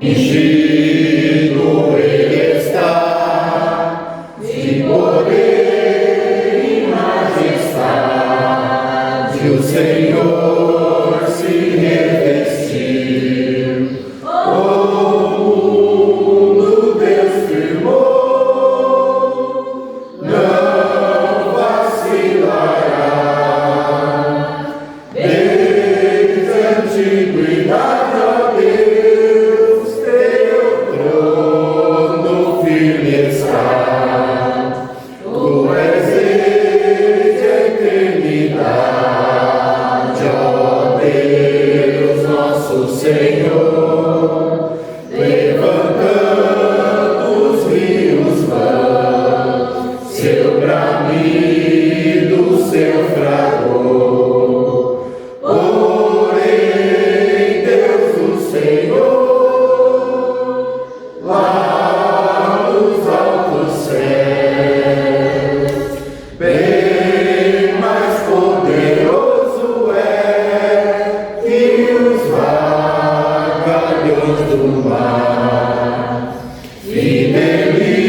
Ungido ele está de poder e majestade, o Senhor se revestiu. O mundo Deus firmou, não vacilará. Desde a antiguidade, ó Deus, teu trono firme está. Tu és desde a eternidade, ó Deus, nosso Senhor. Levantando os rios vão, seu bramido, seu fragor. Porém, Deus, o Senhor, lá nos altos céus, bem mais poderoso é que os vagalhões do mar. Fidelíssimos,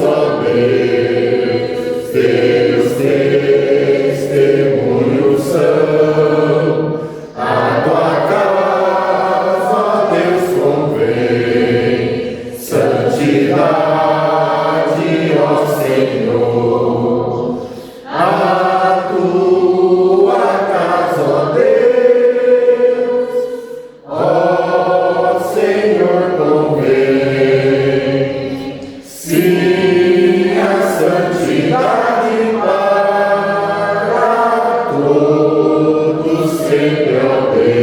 ó Deus, teus testemunhos são. A tua casa, ó Deus, convém santidade, ó Senhor. A tua casa, ó Deus, ó Senhor, convém. Sim, a santidade para todos sempre, ó Deus.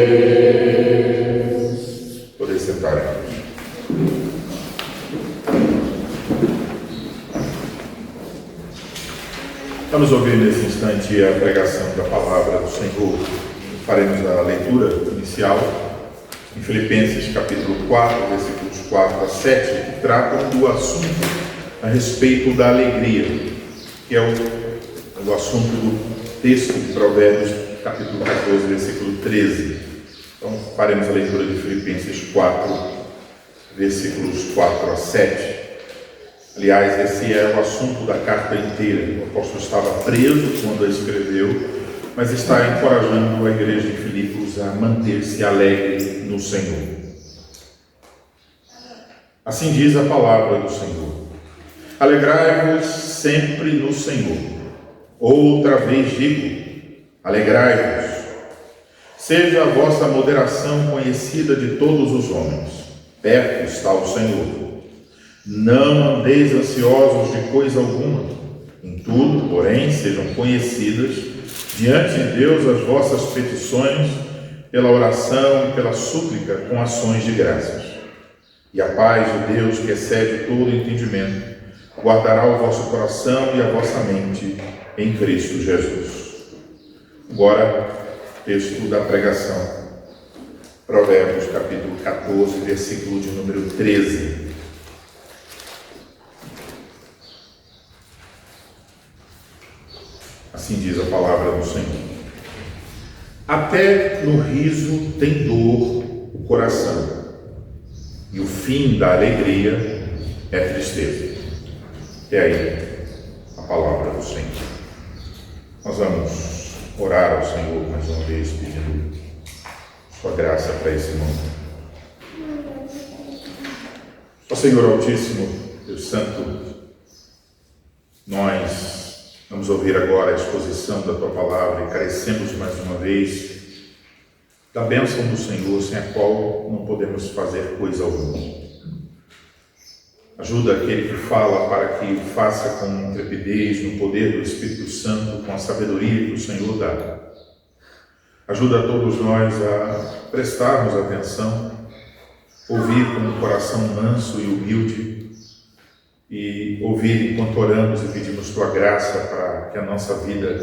Poder sentar aqui. Vamos ouvir nesse instante a pregação da palavra do Senhor. Faremos a leitura inicial em Filipenses capítulo 4, versículos 4 a 7, que tratam do assunto a respeito da alegria, que é o assunto do texto de Provérbios capítulo 14, versículo 13. Então, faremos a leitura de Filipenses 4, versículos 4 a 7. Aliás, esse é o assunto da carta inteira. O apóstolo estava preso quando a escreveu, mas está encorajando a igreja de Filipos a manter-se alegre no Senhor. Assim diz a palavra do Senhor: alegrai-vos sempre no Senhor. Outra vez digo, alegrai-vos. Seja a vossa moderação conhecida de todos os homens. Perto está o Senhor. Não andeis ansiosos de coisa alguma. Em tudo, porém, sejam conhecidas diante de Deus as vossas petições, pela oração e pela súplica com ações de graças. E a paz de Deus, que excede todo entendimento, guardará o vosso coração e a vossa mente em Cristo Jesus. Agora, texto da pregação. Provérbios capítulo 14, versículo de número 13. Assim diz a palavra do Senhor: até no riso tem dor o coração, e o fim da alegria é tristeza. É aí a palavra do Senhor. Nós vamos orar ao Senhor mais uma vez, pedindo sua graça para esse momento. Ó Senhor Altíssimo, Deus Santo, nós vamos ouvir agora a exposição da Tua Palavra e carecemos mais uma vez da bênção do Senhor, sem a qual não podemos fazer coisa alguma. Ajuda aquele que fala para que o faça com intrepidez, no poder do Espírito Santo, com a sabedoria que o Senhor dá. Ajuda a todos nós a prestarmos atenção, ouvir com um coração manso e humilde, e ouvir enquanto oramos e pedimos Tua graça para que a nossa vida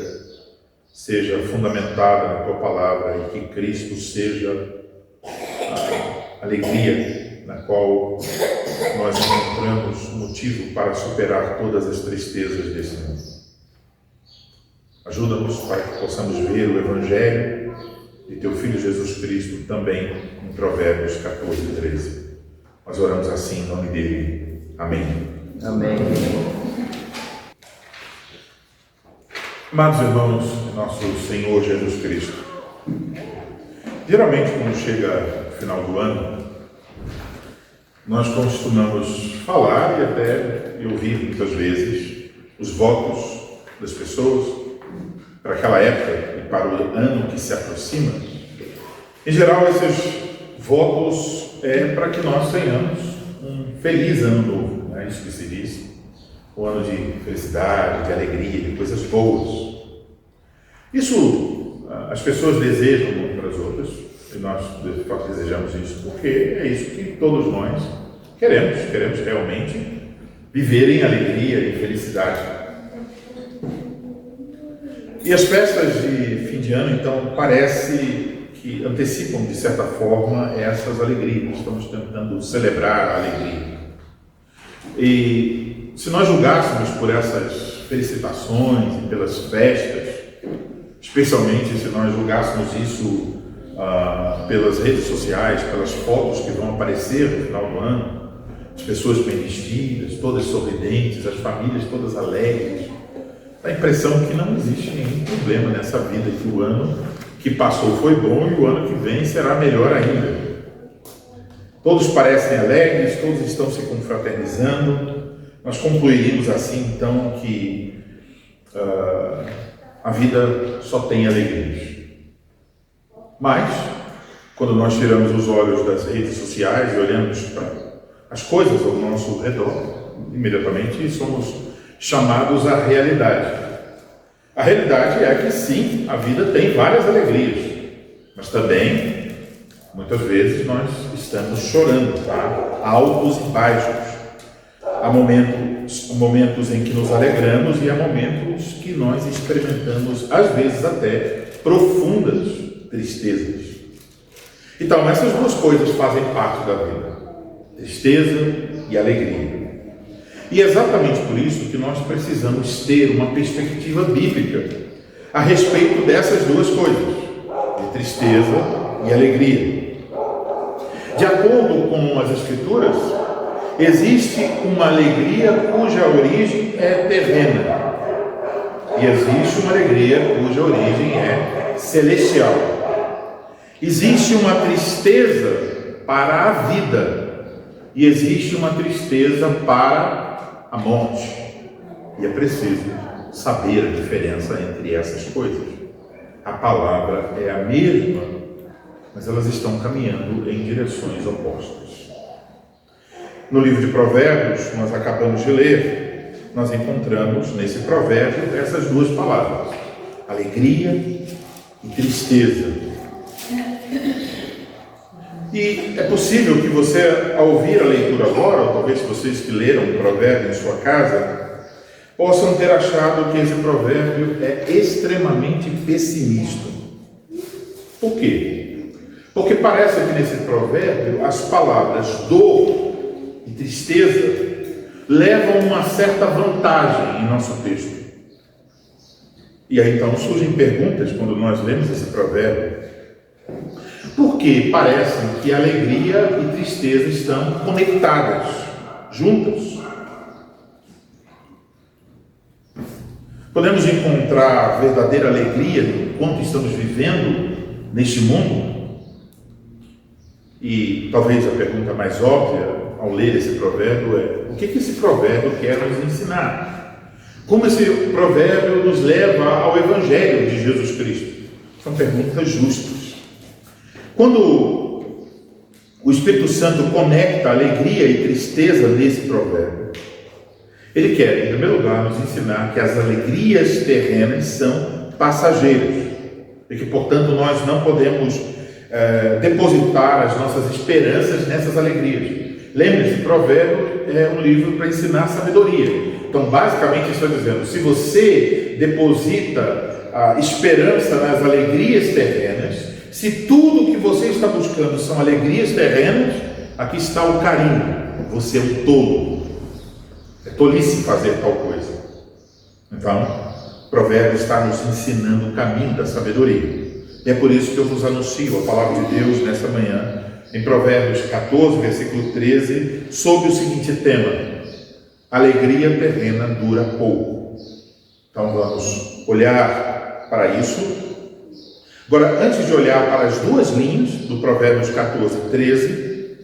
seja fundamentada na Tua Palavra e que Cristo seja a alegria na qual nós encontramos motivo para superar todas as tristezas desse mundo. Ajuda-nos para que possamos ver o Evangelho de teu Filho Jesus Cristo, também em Provérbios 14, 13. Nós oramos assim em nome dele. Amém. Amém. Amados irmãos de nosso Senhor Jesus Cristo, geralmente quando chega o final do ano, nós costumamos falar e até ouvir muitas vezes os votos das pessoas para aquela época e para o ano que se aproxima. Em geral, esses votos é para que nós tenhamos um feliz ano novo, é isso que se diz, um ano de felicidade, de alegria, de coisas boas. Isso as pessoas desejam umas para as outras, e nós de fato desejamos isso, porque é isso que todos nós queremos realmente viver em alegria e felicidade. E as festas de fim de ano, então, parece que antecipam, de certa forma, essas alegrias. Estamos tentando celebrar a alegria. E se nós julgássemos por essas felicitações e pelas festas, especialmente se nós julgássemos isso pelas redes sociais, pelas fotos que vão aparecer no final do ano, as pessoas bem vestidas, todas sorridentes, as famílias todas alegres, dá a impressão que não existe nenhum problema nessa vida, que o ano que passou foi bom e o ano que vem será melhor ainda. Todos parecem alegres, todos estão se confraternizando. Nós concluiríamos assim, então, que a vida só tem alegrias. Mas, quando nós tiramos os olhos das redes sociais e olhamos para as coisas ao nosso redor, imediatamente somos chamados à realidade. A realidade é que sim, a vida tem várias alegrias, mas também, muitas vezes, nós estamos chorando, tá? Altos e baixos. Há momentos em que nos alegramos e há momentos que nós experimentamos, às vezes até, profundas tristezas. Então, essas duas coisas fazem parte da vida: tristeza e alegria. E é exatamente por isso que nós precisamos ter uma perspectiva bíblica a respeito dessas duas coisas, de tristeza e alegria. De acordo com as Escrituras, existe uma alegria cuja origem é terrena e existe uma alegria cuja origem é celestial. Existe uma tristeza para a vida e existe uma tristeza para a morte. E é preciso saber a diferença entre essas coisas. A palavra é a mesma, mas elas estão caminhando em direções opostas. No livro de Provérbios, nós acabamos de ler, nós encontramos nesse provérbio essas duas palavras: alegria e tristeza. E é possível que você, ao ouvir a leitura agora, ou talvez vocês que leram o provérbio em sua casa, possam ter achado que esse provérbio é extremamente pessimista. Por quê? Porque parece que nesse provérbio as palavras dor e tristeza levam uma certa vantagem em nosso texto. E aí então surgem perguntas quando nós lemos esse provérbio. Porque parece que alegria e tristeza estão conectadas, juntas. Podemos encontrar verdadeira alegria enquanto estamos vivendo neste mundo? E talvez a pergunta mais óbvia ao ler esse provérbio é: o que esse provérbio quer nos ensinar? Como esse provérbio nos leva ao Evangelho de Jesus Cristo? São perguntas justas. Quando o Espírito Santo conecta alegria e tristeza nesse provérbio, ele quer, em primeiro lugar, nos ensinar que as alegrias terrenas são passageiras e que, portanto, nós não podemos depositar as nossas esperanças nessas alegrias. Lembre-se, provérbio é um livro para ensinar sabedoria. Então, basicamente, está dizendo: se você deposita a esperança nas alegrias terrenas, se tudo que você está buscando são alegrias terrenas, aqui está o carimbo: você é um tolo. É tolice fazer tal coisa. Então, o provérbio está nos ensinando o caminho da sabedoria. E é por isso que eu vos anuncio a palavra de Deus nesta manhã, em Provérbios 14, versículo 13, sobre o seguinte tema: alegria terrena dura pouco. Então vamos olhar para isso. Agora, antes de olhar para as duas linhas do Provérbios 14, 13,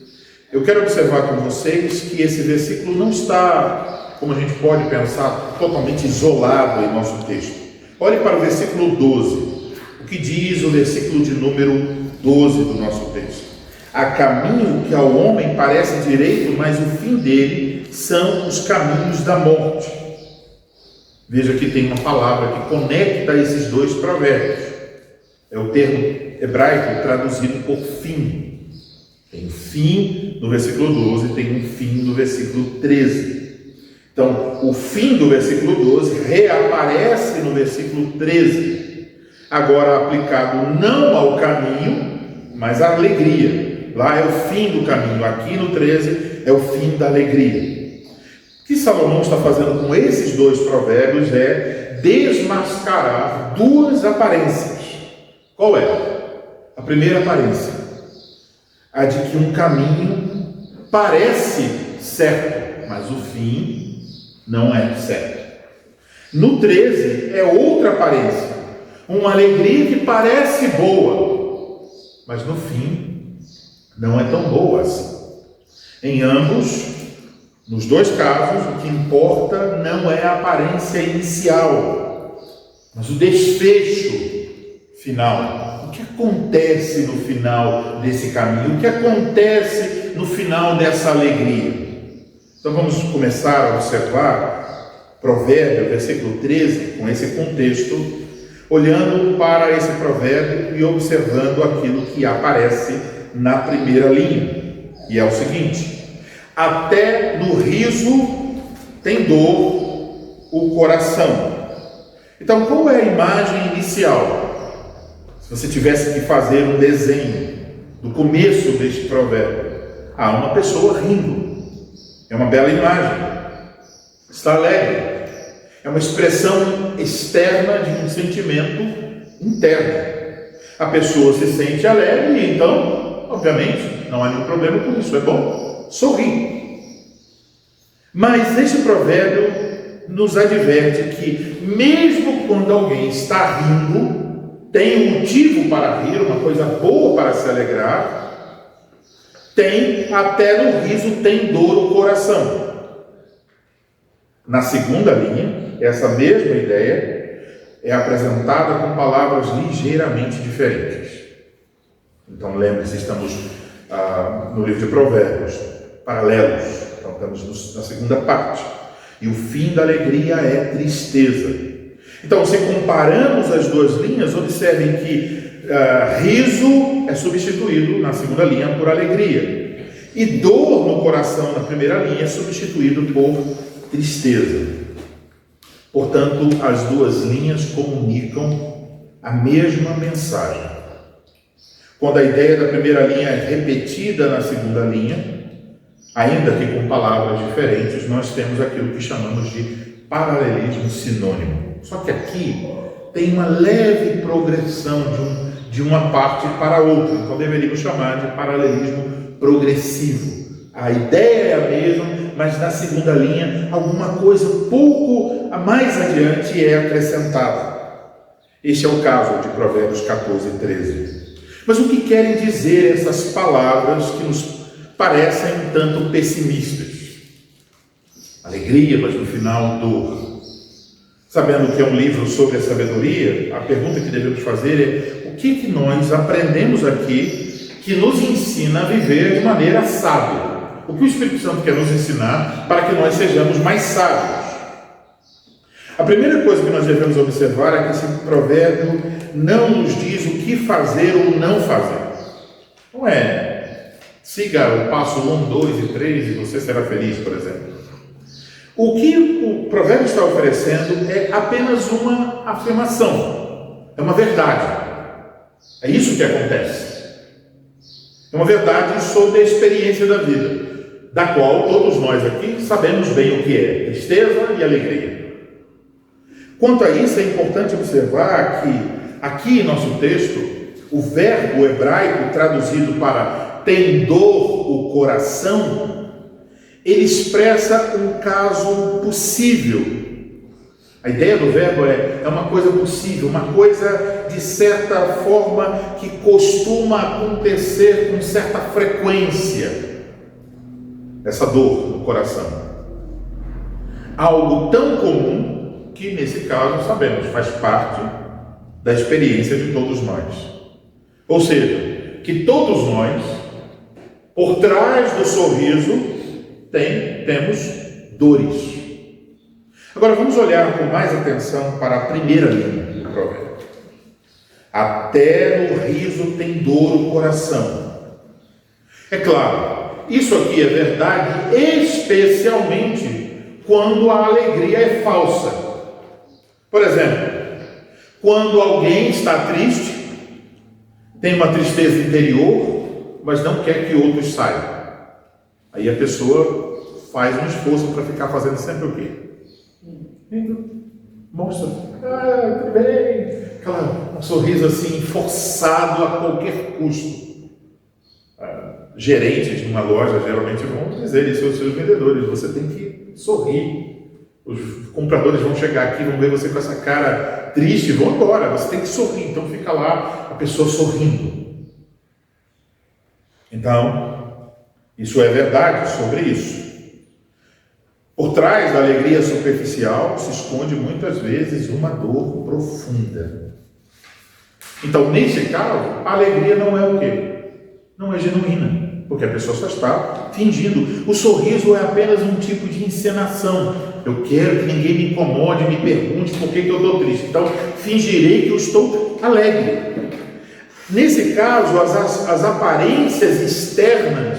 eu quero observar com vocês que esse versículo não está, como a gente pode pensar, totalmente isolado em nosso texto. Olhe para o versículo 12, o que diz o versículo de número 12 do nosso texto. Há caminho que ao homem parece direito, mas o fim dele são os caminhos da morte. Veja que tem uma palavra que conecta esses dois provérbios. É o termo hebraico traduzido por fim. Tem fim no versículo 12, tem um fim no versículo 13. Então, o fim do versículo 12 reaparece no versículo 13. Agora aplicado não ao caminho, mas à alegria. Lá é o fim do caminho, aqui no 13 é o fim da alegria. O que Salomão está fazendo com esses dois provérbios é desmascarar duas aparências. Qual é? A primeira aparência, a de que um caminho parece certo, mas o fim não é certo. No 13 é outra aparência, uma alegria que parece boa, mas no fim não é tão boa assim. Em ambos, nos dois casos, o que importa não é a aparência inicial, mas o desfecho final. O que acontece no final desse caminho? O que acontece no final dessa alegria? Então vamos começar a observar Provérbio, versículo 13, com esse contexto, olhando para esse provérbio e observando aquilo que aparece na primeira linha. E é o seguinte: até no riso tem dor o coração. Então, qual é a imagem inicial? Se você tivesse que fazer um desenho do começo deste provérbio, há uma pessoa rindo. É uma bela imagem. Está alegre. É uma expressão externa de um sentimento interno. A pessoa se sente alegre e então, obviamente, não há nenhum problema com isso. É bom sorrir. Mas este provérbio nos adverte que, mesmo quando alguém está rindo, tem um motivo para rir, uma coisa boa para se alegrar, até no riso tem dor o coração. Na segunda linha, essa mesma ideia é apresentada com palavras ligeiramente diferentes. Então lembre-se, estamos no livro de Provérbios, paralelos, então estamos na segunda parte. E o fim da alegria é tristeza. Então, se comparamos as duas linhas, observem que riso é substituído na segunda linha por alegria. E dor no coração na primeira linha é substituído por tristeza. Portanto, as duas linhas comunicam a mesma mensagem. Quando a ideia da primeira linha é repetida na segunda linha, ainda que com palavras diferentes, nós temos aquilo que chamamos de paralelismo sinônimo. Só que aqui tem uma leve progressão de uma parte para a outra. Então deveríamos chamar de paralelismo progressivo. A ideia é a mesma, mas na segunda linha alguma coisa um pouco mais adiante é acrescentada. Este é o caso de Provérbios 14 e 13. Mas o que querem dizer essas palavras que nos parecem um tanto pessimistas? Alegria, mas no final dor. Sabendo que é um livro sobre a sabedoria, a pergunta que devemos fazer é: o que nós aprendemos aqui que nos ensina a viver de maneira sábia? O que o Espírito Santo quer nos ensinar para que nós sejamos mais sábios? A primeira coisa que nós devemos observar é que esse provérbio não nos diz o que fazer ou não fazer. Não é siga o passo 1, 2 e 3 e você será feliz, por exemplo. O que o provérbio está oferecendo é apenas uma afirmação, é uma verdade. É isso que acontece. É uma verdade sobre a experiência da vida, da qual todos nós aqui sabemos bem o que é: tristeza e alegria. Quanto a isso, é importante observar que aqui em nosso texto o verbo hebraico traduzido para tem dor o coração, ele expressa um caso possível. A ideia do verbo é uma coisa possível, uma coisa de certa forma que costuma acontecer com certa frequência, essa dor no coração. Algo tão comum que, nesse caso, sabemos, faz parte da experiência de todos nós. Ou seja, que todos nós, por trás do sorriso, temos dores. Agora vamos olhar com mais atenção para a primeira linha do provérbio. Até no riso tem dor o coração. É claro, isso aqui é verdade, especialmente quando a alegria é falsa. Por exemplo, quando alguém está triste, tem uma tristeza interior, mas não quer que outros saibam. Aí a pessoa faz um esforço para ficar fazendo sempre o quê? Mostra, tudo bem, um sorriso assim, forçado a qualquer custo. Gerentes de uma loja geralmente vão dizer isso aos seus vendedores: você tem que sorrir. Os compradores vão chegar aqui, vão ver você com essa cara triste e vão embora. Você tem que sorrir. Então fica lá a pessoa sorrindo. Então, isso é verdade sobre isso. Por trás da alegria superficial se esconde muitas vezes uma dor profunda. Então, nesse caso, a alegria não é o quê? Não é genuína, porque a pessoa só está fingindo. O sorriso é apenas um tipo de encenação. Eu quero que ninguém me incomode, me pergunte por que eu estou triste. Então, fingirei que eu estou alegre. Nesse caso, as aparências externas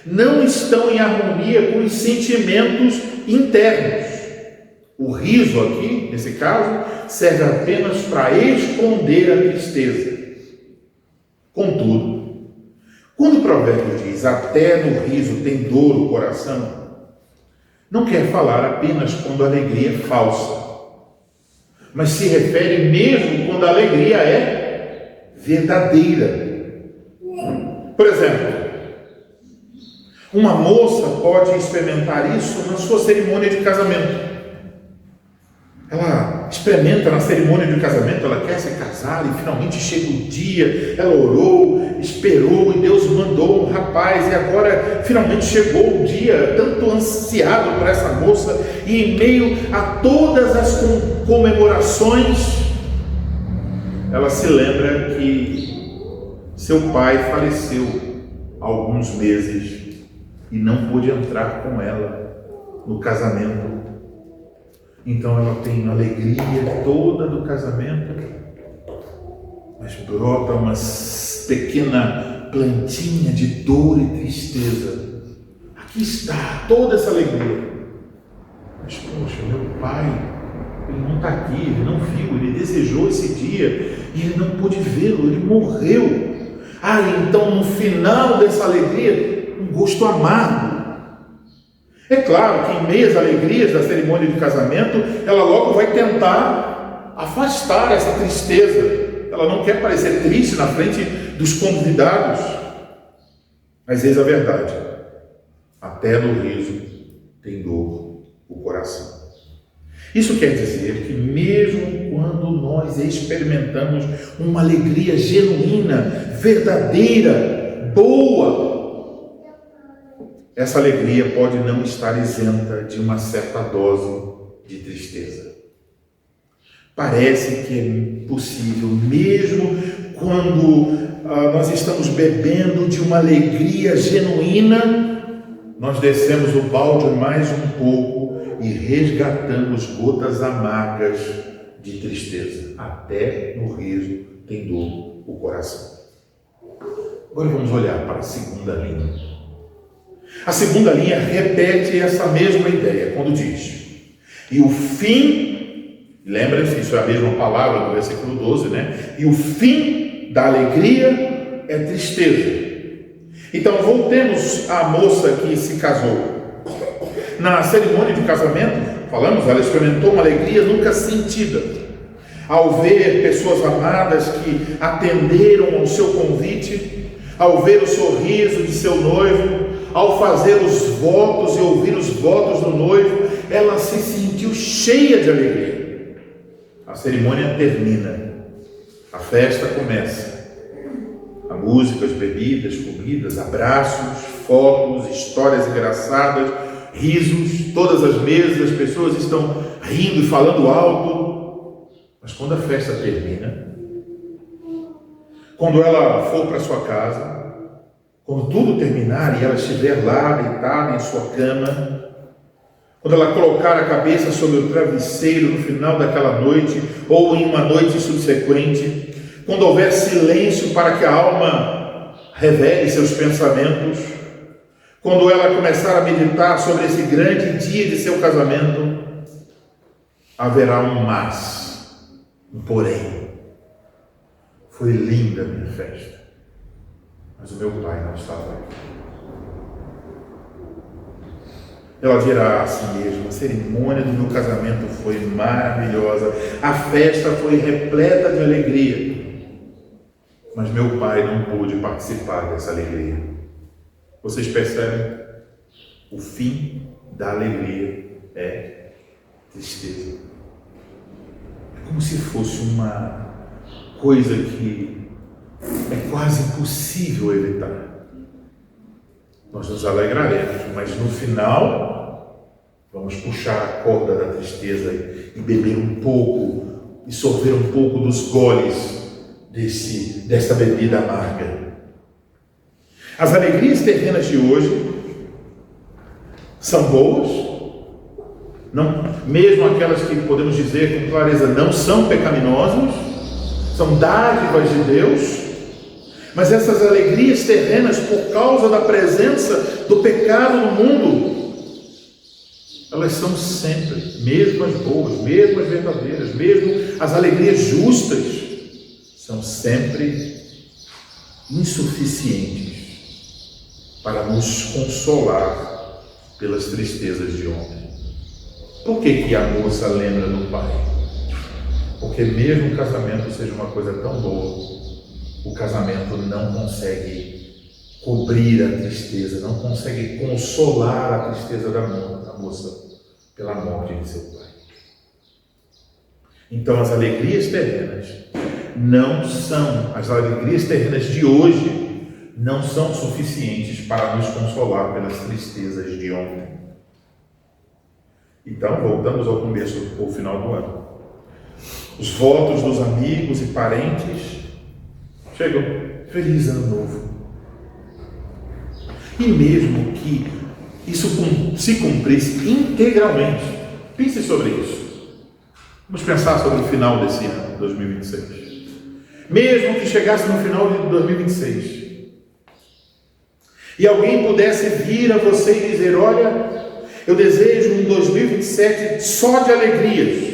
não estão em harmonia com os sentimentos internos. O riso aqui, nesse caso, serve apenas para esconder a tristeza. Contudo, quando o provérbio diz até no riso tem dor o coração, não quer falar apenas quando a alegria é falsa, mas se refere mesmo quando a alegria é verdadeira. Por exemplo, uma moça pode experimentar isso na sua cerimônia de casamento. Ela experimenta na cerimônia de casamento, ela quer se casar e finalmente chega o dia, ela orou, esperou e Deus mandou um rapaz e agora finalmente chegou o dia tanto ansiado por essa moça, e em meio a todas as comemorações, ela se lembra que seu pai faleceu há alguns meses e não pôde entrar com ela no casamento. Então ela tem a alegria toda do casamento, mas brota uma pequena plantinha de dor e tristeza. Aqui está toda essa alegria, mas poxa, meu pai, ele não está aqui, ele não viu, ele desejou esse dia e ele não pôde vê-lo, ele morreu. Então no final dessa alegria, um gosto amargo. É claro que em meio às alegrias da cerimônia de casamento, ela logo vai tentar afastar essa tristeza. Ela não quer parecer triste na frente dos convidados. Mas eis a verdade: até no riso tem dor o coração. Isso quer dizer que mesmo quando nós experimentamos uma alegria genuína, verdadeira, boa, essa alegria pode não estar isenta de uma certa dose de tristeza. Parece que é possível, mesmo quando nós estamos bebendo de uma alegria genuína, nós descemos o balde mais um pouco e resgatamos gotas amargas de tristeza. Até no riso tem dor o coração. Agora vamos olhar para a segunda linha. A segunda linha repete essa mesma ideia, quando diz: e o fim, lembra-se, isso é a mesma palavra do versículo 12, né? E o fim da alegria é tristeza. Então voltemos à moça que se casou. Na cerimônia de casamento, falamos, ela experimentou uma alegria nunca sentida. ao ver pessoas amadas que atenderam ao seu convite, ao ver o sorriso de seu noivo, ao fazer os votos e ouvir os votos do noivo, ela se sentiu cheia de alegria. A cerimônia termina, a festa começa. A música, as bebidas, comidas, abraços, fotos, histórias engraçadas, risos, todas as mesas, as pessoas estão rindo e falando alto. Mas quando a festa termina, quando ela for para sua casa, quando tudo terminar e ela estiver lá deitada em sua cama, quando ela colocar a cabeça sobre o travesseiro no final daquela noite ou em uma noite subsequente, quando houver silêncio para que a alma revele seus pensamentos, quando ela começar a meditar sobre esse grande dia de seu casamento, haverá um mas, um porém. Foi linda a minha festa, mas o meu pai não estava aqui. Ela dirá a si mesma: a cerimônia do meu casamento foi maravilhosa, a festa foi repleta de alegria, mas meu pai não pôde participar dessa alegria. Vocês percebem? O fim da alegria é tristeza. É como se fosse uma coisa que é quase impossível evitar. Nós nos alegraremos, mas no final vamos puxar a corda da tristeza e beber um pouco, e sorver um pouco dos goles dessa bebida amarga. As alegrias terrenas de hoje são boas, não, mesmo aquelas que podemos dizer com clareza não são pecaminosas, são dádivas de Deus, mas essas alegrias terrenas, por causa da presença do pecado no mundo, elas são sempre, mesmo as boas, mesmo as verdadeiras, mesmo as alegrias justas, são sempre insuficientes para nos consolar pelas tristezas de ontem. Por que a moça lembra do pai? Porque mesmo o casamento seja uma coisa tão boa, o casamento não consegue cobrir a tristeza, não consegue consolar a tristeza da moça pela morte de seu pai. Então as alegrias terrenas não são, as alegrias terrenas de hoje não são suficientes para nos consolar pelas tristezas de ontem. Então, voltamos ao começo, ao final do ano. Os votos dos amigos e parentes chegam. Feliz ano novo. E mesmo que isso se cumprisse integralmente, pense sobre isso. Vamos pensar sobre o final desse ano, 2026. Mesmo que chegasse no final de 2026 e alguém pudesse vir a você e dizer: olha, eu desejo um 2027 só de alegrias.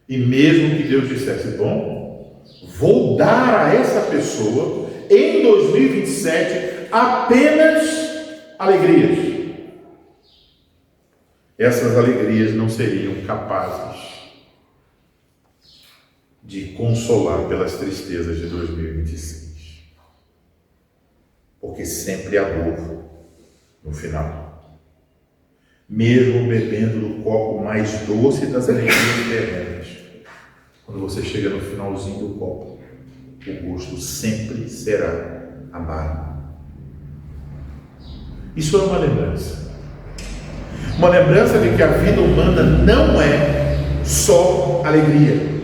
E mesmo que Deus dissesse: bom, vou dar a essa pessoa em 2027 apenas alegrias, essas alegrias não seriam capazes de consolar pelas tristezas de 2026. Porque sempre há dor no final. Mesmo bebendo do copo mais doce das alegrias terrenas, quando você chega no finalzinho do copo, o gosto sempre será amargo. Isso é uma lembrança. Uma lembrança de que a vida humana não é só alegria.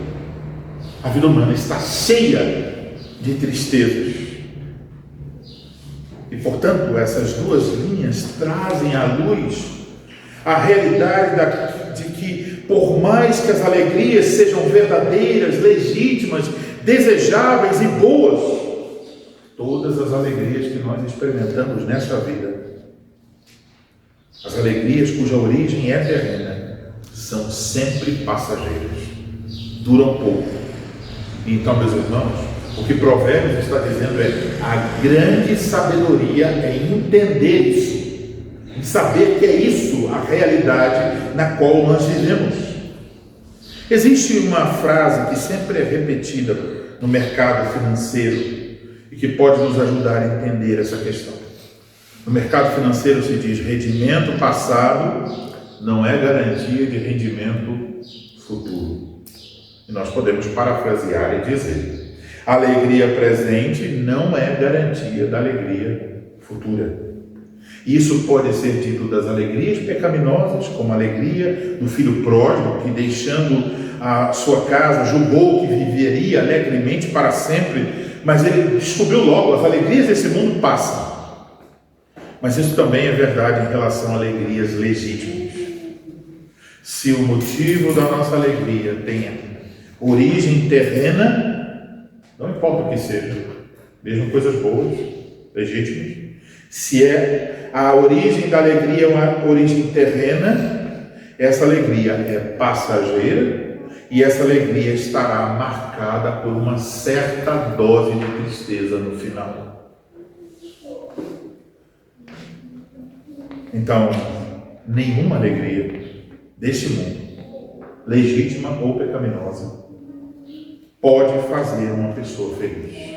A vida humana está cheia de tristezas. E, portanto, essas duas linhas trazem à luz a realidade de que, por mais que as alegrias sejam verdadeiras, legítimas, desejáveis e boas, todas as alegrias que nós experimentamos nesta vida, as alegrias cuja origem é terrena, são sempre passageiras, duram pouco. Então, meus irmãos, o que Provérbios está dizendo é: a grande sabedoria é entender isso, e saber que é isso a realidade na qual nós vivemos. Existe uma frase que sempre é repetida no mercado financeiro e que pode nos ajudar a entender essa questão. No mercado financeiro se diz: rendimento passado não é garantia de rendimento futuro. E nós podemos parafrasear e dizer: alegria presente não é garantia da alegria futura. Isso pode ser dito das alegrias pecaminosas, como a alegria do filho pródigo, que deixando a sua casa julgou que viveria alegremente para sempre, mas ele descobriu logo: as alegrias desse mundo passam. Mas isso também é verdade em relação a alegrias legítimas. Se o motivo da nossa alegria tenha origem terrena, não importa o que seja, mesmo coisas boas, legítimas, se a origem da alegria é uma origem terrena, essa alegria é passageira e essa alegria estará marcada por uma certa dose de tristeza no final. Então, nenhuma alegria deste mundo, legítima ou pecaminosa, pode fazer uma pessoa feliz.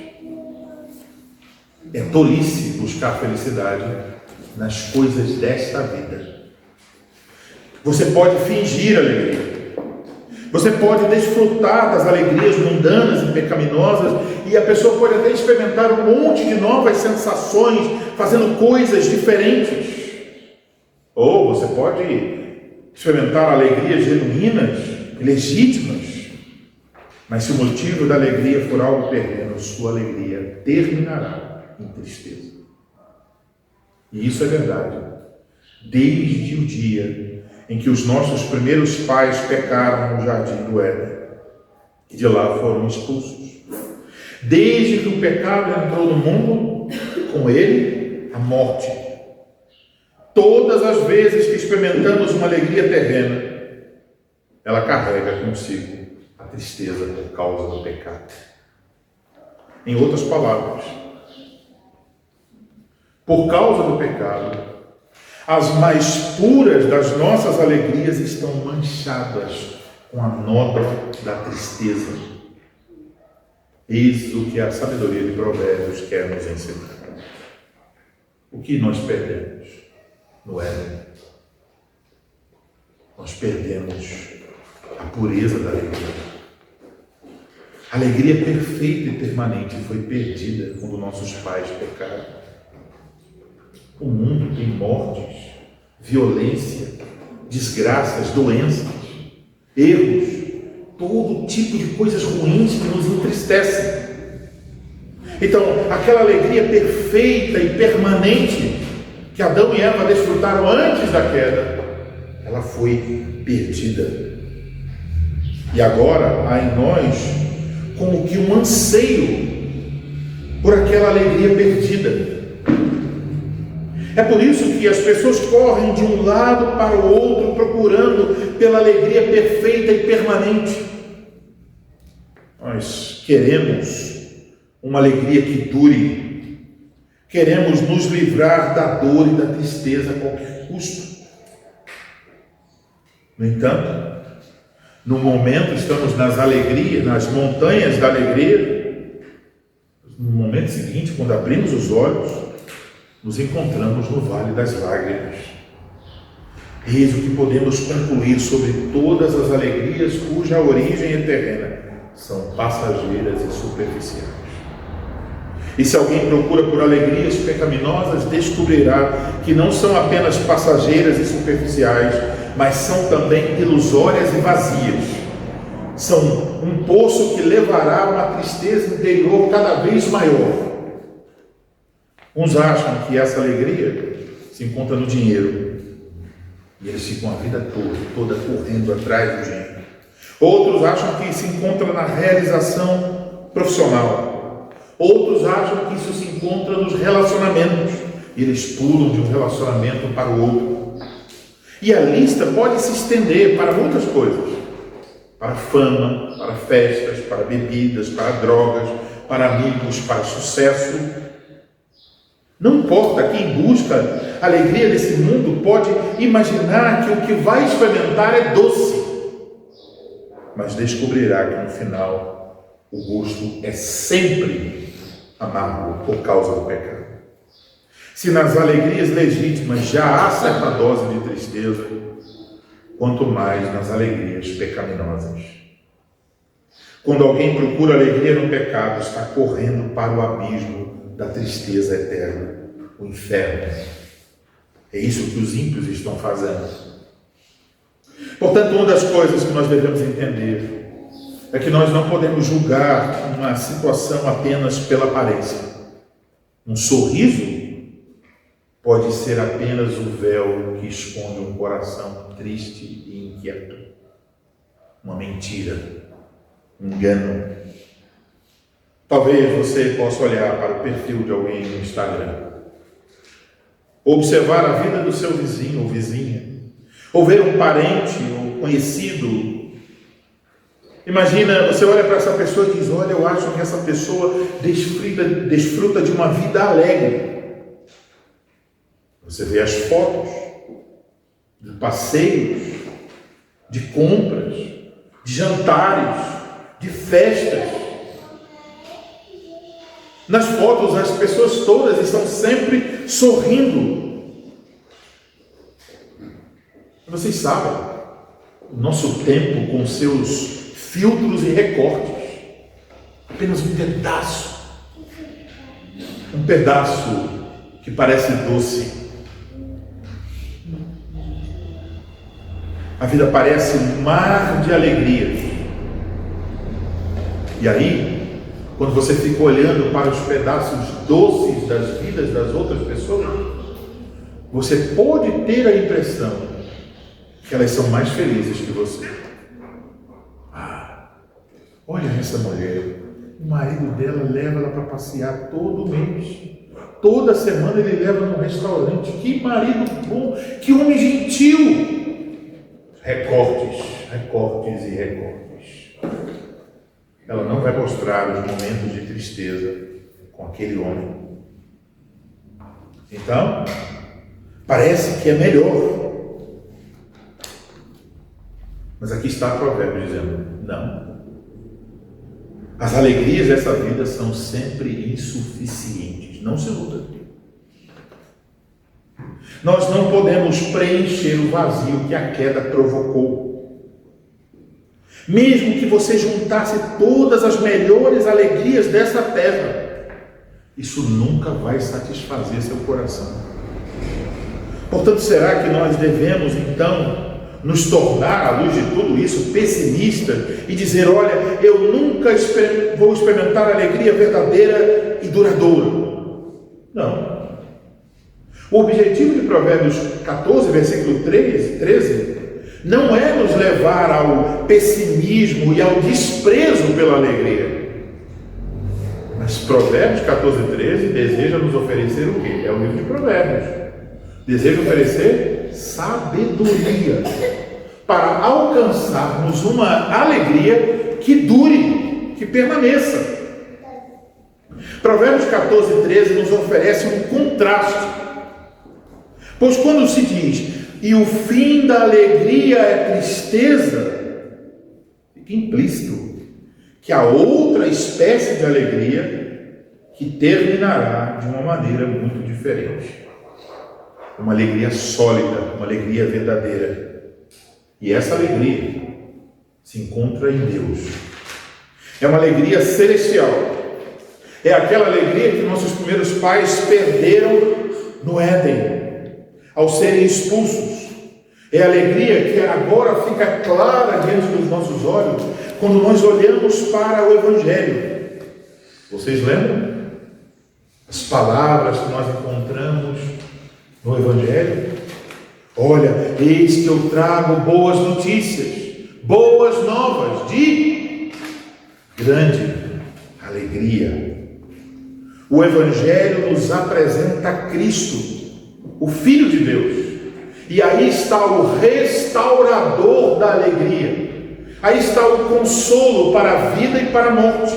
É tolice buscar felicidade nas coisas desta vida. Você pode fingir alegria. Você pode desfrutar das alegrias mundanas e pecaminosas, e a pessoa pode até experimentar um monte de novas sensações, fazendo coisas diferentes. Ou você pode experimentar alegrias genuínas, legítimas, mas se o motivo da alegria for algo terreno, sua alegria terminará em tristeza. E isso é verdade desde o dia em que os nossos primeiros pais pecaram no jardim do Éden e de lá foram expulsos. Desde que o pecado entrou no mundo, com ele a morte. Todas as vezes que experimentamos uma alegria terrena, ela carrega consigo a tristeza por causa do pecado. Em outras palavras, por causa do pecado, as mais puras das nossas alegrias estão manchadas com a nota da tristeza. Eis o que a sabedoria de Provérbios quer nos ensinar. O que nós perdemos no Éden? Nós perdemos a pureza da alegria. A alegria perfeita e permanente foi perdida quando nossos pais pecaram. O mundo tem mortes, violência, desgraças, doenças, erros, todo tipo de coisas ruins que nos entristecem. Então, aquela alegria perfeita e permanente que Adão e Eva desfrutaram antes da queda, ela foi perdida. E agora há em nós como que um anseio por aquela alegria perdida. É por isso que as pessoas correm de um lado para o outro procurando pela alegria perfeita e permanente. Nós queremos uma alegria que dure. Queremos nos livrar da dor e da tristeza a qualquer custo. No entanto, no momento estamos nas alegrias, nas montanhas da alegria. No momento seguinte, quando abrimos os olhos, nos encontramos no Vale das Lágrimas. Eis o que podemos concluir sobre todas as alegrias cuja origem é terrena, são passageiras e superficiais. E se alguém procura por alegrias pecaminosas, descobrirá que não são apenas passageiras e superficiais, mas são também ilusórias e vazias. São um poço que levará a uma tristeza interior cada vez maior. Uns acham que essa alegria se encontra no dinheiro, e eles ficam a vida toda correndo atrás do dinheiro. Outros acham que se encontra na realização profissional. Outros acham que isso se encontra nos relacionamentos, e eles pulam de um relacionamento para o outro. E a lista pode se estender para muitas coisas: para fama, para festas, para bebidas, para drogas, para amigos, para sucesso. Não importa quem busca alegria desse mundo pode imaginar que o que vai experimentar é doce, mas descobrirá que no final o gosto é sempre amargo por causa do pecado. Se nas alegrias legítimas já há certa dose de tristeza, quanto mais nas alegrias pecaminosas. Quando alguém procura alegria no pecado, está correndo para o abismo da tristeza eterna, o inferno. É isso que os ímpios estão fazendo. Portanto, uma das coisas que nós devemos entender é que nós não podemos julgar uma situação apenas pela aparência. Um sorriso pode ser apenas o véu que esconde um coração triste e inquieto. Uma mentira, um engano. Talvez você possa olhar para o perfil de alguém no Instagram, observar a vida do seu vizinho ou vizinha, ou ver um parente ou conhecido. Imagina, você olha para essa pessoa e diz: olha, eu acho que essa pessoa desfruta de uma vida alegre. Você vê as fotos de passeios, de compras, de jantares, de festas. Nas fotos as pessoas todas estão sempre sorrindo. Vocês sabem, o nosso tempo com seus filtros e recortes, apenas um pedaço que parece doce. A vida parece um mar de alegrias. E aí, quando você fica olhando para os pedaços doces das vidas das outras pessoas, você pode ter a impressão que elas são mais felizes que você. Olha essa mulher, o marido dela leva ela para passear todo mês. Toda semana ele leva num restaurante. Que marido bom, que homem gentil. Recortes e recortes. Ela não vai mostrar os momentos de tristeza com aquele homem. Então, parece que é melhor. Mas aqui está o provérbio dizendo: não. As alegrias dessa vida são sempre insuficientes. Não se iluda. Nós não podemos preencher o vazio que a queda provocou. Mesmo que você juntasse todas as melhores alegrias dessa terra, isso nunca vai satisfazer seu coração. Portanto, será que nós devemos, então, nos tornar, à luz de tudo isso, pessimista e dizer: olha, eu nunca vou experimentar alegria verdadeira e duradoura? Não. O objetivo de Provérbios 14, versículo 13, não é nos levar ao pessimismo e ao desprezo pela alegria. Mas Provérbios 14, 13 deseja nos oferecer o quê? É o livro de Provérbios. Deseja oferecer sabedoria para alcançarmos uma alegria que dure, que permaneça. Provérbios 14, 13 nos oferece um contraste. Pois quando se diz: e o fim da alegria é tristeza, fica implícito que há outra espécie de alegria que terminará de uma maneira muito diferente. Uma alegria sólida, uma alegria verdadeira. E essa alegria se encontra em Deus. É uma alegria celestial. É aquela alegria que nossos primeiros pais perderam no Éden, ao serem expulsos. É a alegria que agora fica clara diante dos nossos olhos, quando nós olhamos para o Evangelho. Vocês lembram? As palavras que nós encontramos no Evangelho? Olha, eis que eu trago boas notícias, boas novas de grande alegria. O Evangelho nos apresenta Cristo, o Filho de Deus. E aí está o restaurador da alegria. Aí está o consolo para a vida e para a morte.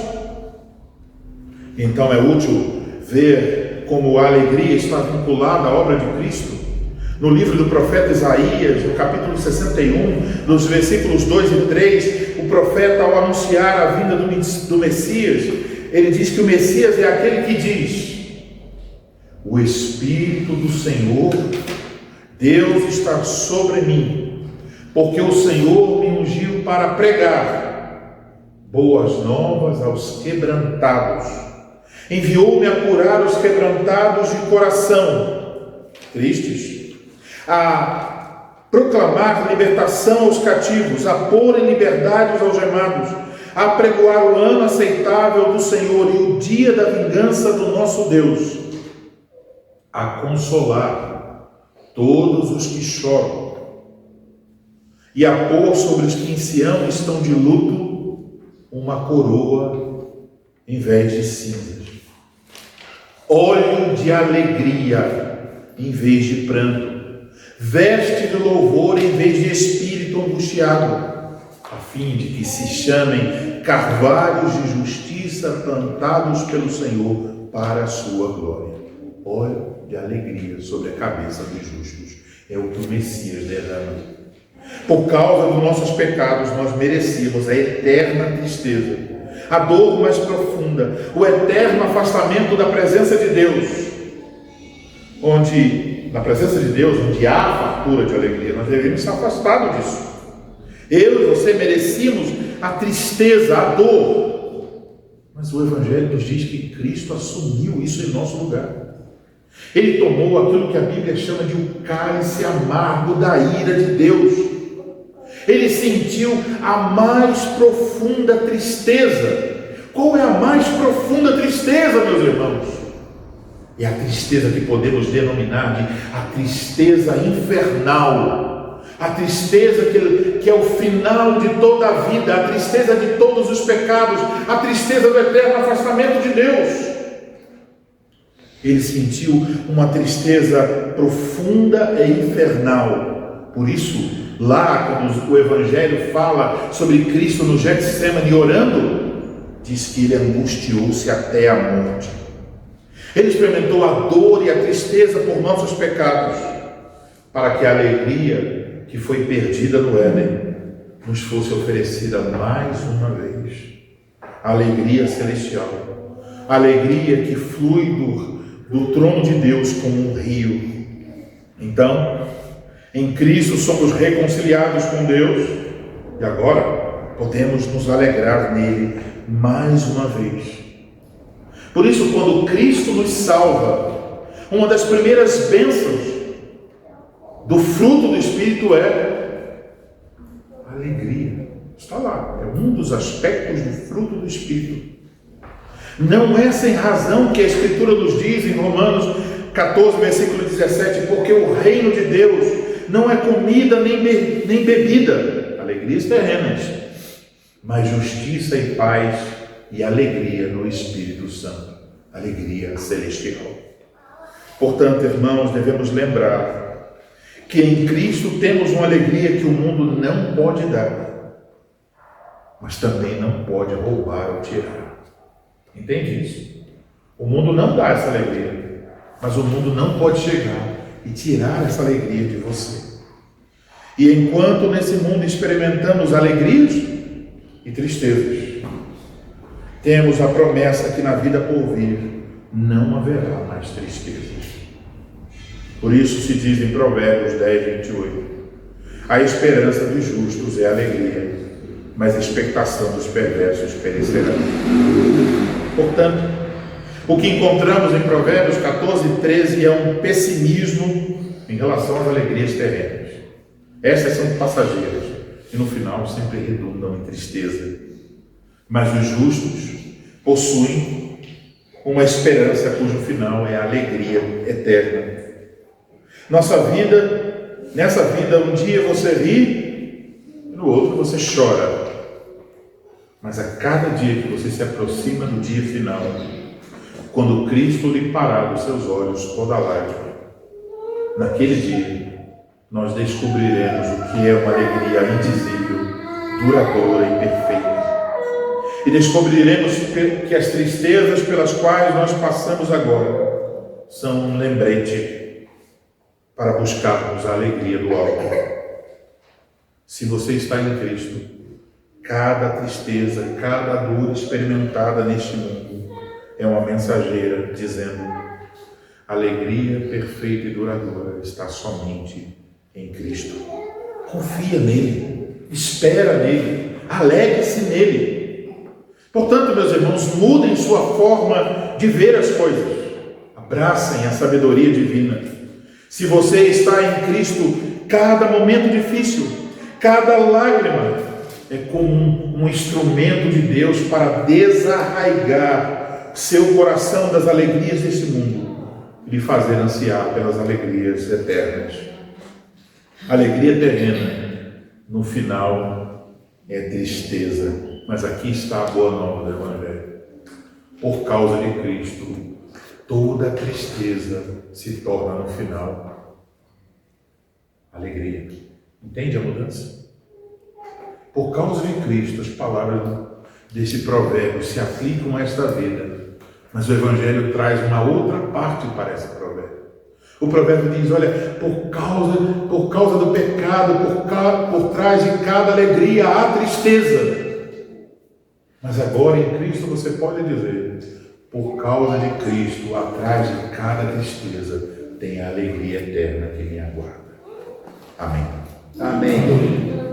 Então é útil ver como a alegria está vinculada à obra de Cristo. No livro do profeta Isaías, no capítulo 61, nos versículos 2 e 3, o profeta, ao anunciar a vinda do Messias, ele diz que o Messias é aquele que diz: o Espírito do Senhor, Deus está sobre mim, porque o Senhor me ungiu para pregar boas novas aos quebrantados. Enviou-me a curar os quebrantados de coração, tristes, a proclamar libertação aos cativos, a pôr em liberdade os algemados, a apregoar o ano aceitável do Senhor e o dia da vingança do nosso Deus, a consolar todos os que choram e a pôr sobre os que em Sião estão de luto uma coroa em vez de cinzas, óleo de alegria em vez de pranto, veste de louvor em vez de espírito angustiado, a fim de que se chamem carvalhos de justiça plantados pelo Senhor para a sua glória. Óleo de alegria sobre a cabeça dos justos é o que o Messias derrama. Por causa dos nossos pecados, nós merecíamos a eterna tristeza, a dor mais profunda, o eterno afastamento da presença de Deus, na presença de Deus, onde há fartura de alegria, nós devemos estar afastados disso. Eu e você merecíamos a tristeza, a dor, mas o Evangelho nos diz que Cristo assumiu isso em nosso lugar. Ele tomou aquilo que a Bíblia chama de um cálice amargo da ira de Deus. Ele sentiu a mais profunda tristeza. Qual é a mais profunda tristeza, meus irmãos? É a tristeza que podemos denominar de a tristeza infernal, a tristeza que é o final de toda a vida, a tristeza de todos os pecados, a tristeza do eterno afastamento de Deus. Ele sentiu uma tristeza profunda e infernal. Por isso, lá quando o Evangelho fala sobre Cristo no Getsemane orando, diz que ele angustiou-se até a morte. Ele experimentou a dor e a tristeza por nossos pecados, para que a alegria que foi perdida no Éden nos fosse oferecida mais uma vez. A alegria celestial, a alegria que flui do trono de Deus como um rio. Então, em Cristo somos reconciliados com Deus e agora podemos nos alegrar nele mais uma vez. Por isso, quando Cristo nos salva, uma das primeiras bênçãos do fruto do Espírito é a alegria. Está lá, é um dos aspectos do fruto do Espírito. Não é sem razão que a Escritura nos diz em Romanos 14, versículo 17, porque o reino de Deus não é comida nem bebida, alegrias terrenas, mas justiça e paz e alegria no Espírito Santo, alegria celestial. Portanto, irmãos, devemos lembrar que em Cristo temos uma alegria que o mundo não pode dar, mas também não pode roubar ou tirar. Entende isso? O mundo não dá essa alegria, mas o mundo não pode chegar e tirar essa alegria de você. E enquanto nesse mundo experimentamos alegrias e tristezas, temos a promessa que na vida por vir não haverá mais tristezas. Por isso se diz em Provérbios 10, 28, a esperança dos justos é alegria, mas a expectação dos perversos perecerá. Portanto, o que encontramos em Provérbios 14 e 13 é um pessimismo em relação às alegrias terrenas. Essas são passageiras e no final sempre redundam em tristeza. Mas os justos possuem uma esperança cujo final é a alegria eterna. Nessa vida, um dia você ri, no outro você chora. Mas a cada dia que você se aproxima do dia final, quando Cristo lhe parar dos seus olhos toda a lágrima, naquele dia nós descobriremos o que é uma alegria indizível, duradoura e perfeita. E descobriremos que as tristezas pelas quais nós passamos agora são um lembrete para buscarmos a alegria do alto. Se você está em Cristo, cada tristeza, cada dor experimentada neste mundo é uma mensageira dizendo: alegria perfeita e duradoura está somente em Cristo. Confia nele, espera nele, alegre-se nele. Portanto, meus irmãos, mudem sua forma de ver as coisas. Abracem a sabedoria divina. Se você está em Cristo, cada momento difícil, cada lágrima é como um instrumento de Deus para desarraigar seu coração das alegrias deste mundo e lhe fazer ansiar pelas alegrias eternas. Alegria terrena, no final, é tristeza. Mas aqui está a boa nova do Evangelho. Por causa de Cristo, toda tristeza se torna no final alegria. Entende a mudança? Por causa de Cristo, as palavras desse provérbio se aplicam a esta vida. Mas o Evangelho traz uma outra parte para esse provérbio. O provérbio diz: olha, por causa do pecado, por trás de cada alegria há tristeza. Mas agora em Cristo você pode dizer: por causa de Cristo, atrás de cada tristeza tem a alegria eterna que me aguarda. Amém. Amém.